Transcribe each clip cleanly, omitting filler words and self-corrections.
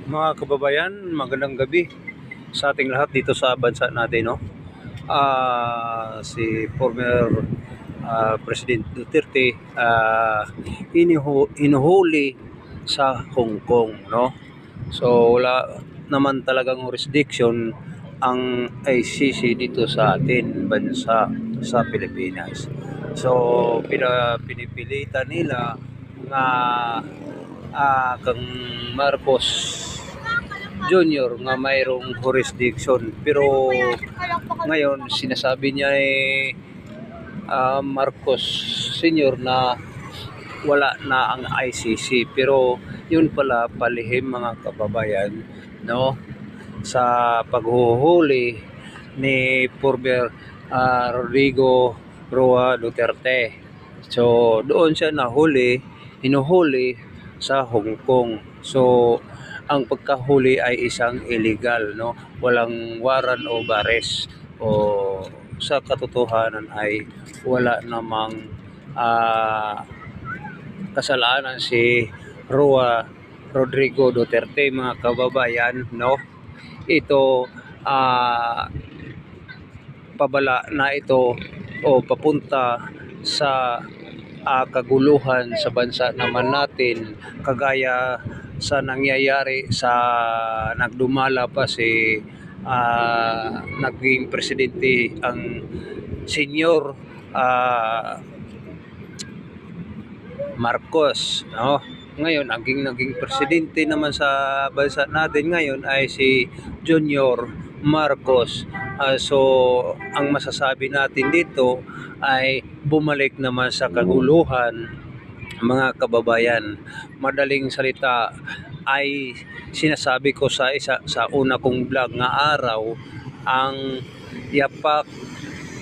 Mga kababayan, magandang gabi sa ating lahat dito sa bansa natin, no? Si former President Duterte inuhuli sa Hong Kong, no? So wala naman talagang jurisdiction ang ICC dito sa atin bansa sa Pilipinas. So pinipilitan nila nga kang Marcos Junior nga mayroong jurisdiction, pero ngayon sinasabi niya Marcos Senior na wala na ang ICC, pero yun pala palihim mga kababayan, no, sa paghuhuli ni former Rodrigo Roa Duterte. So doon siya hinuhuli sa Hong Kong. So ang pagkahuli ay isang illegal, no, walang warrant o arrest, o sa katotohanan ay wala namang kasalanan si Rodrigo Duterte, mga kababayan, no. Ito pabala na ito o papunta sa kaguluhan sa bansa naman natin, kagaya sa nangyayari sa nagdumala pa si naging presidente ang Senyor Marcos, no? Ngayon naging presidente naman sa bansa natin ngayon ay si Junior Marcos. So ang masasabi natin dito ay bumalik naman sa kaguluhan, mga kababayan. Madaling salita ay sinasabi ko sa una kong vlog nga araw, ang yapak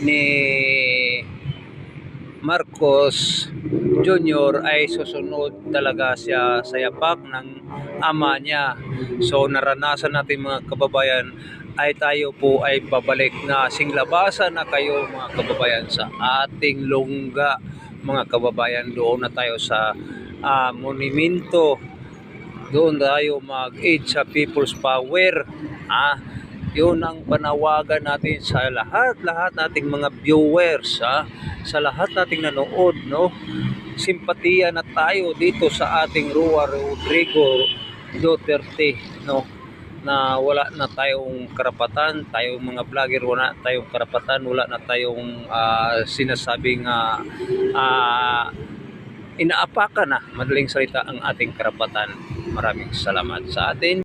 ni Marcos Junior ay susunod talaga siya sa yapak ng ama niya. So naranasan natin, mga kababayan, ay tayo po ay babalik na singlabasan na kayo, mga kababayan, sa ating lungga, mga kababayan. Doon na tayo sa monumento, doon tayo mag-aid sa people's power. Yun ang panawagan natin sa lahat nating mga viewers, sa lahat nating nanood, no. Simpatiya na tayo dito sa ating Rodrigo Duterte, no, na wala na tayong karapatan, tayong mga vlogger, wala na tayong karapatan, wala na tayong sinasabing inaapakan na, madaling salita, ang ating karapatan. Maraming salamat sa atin.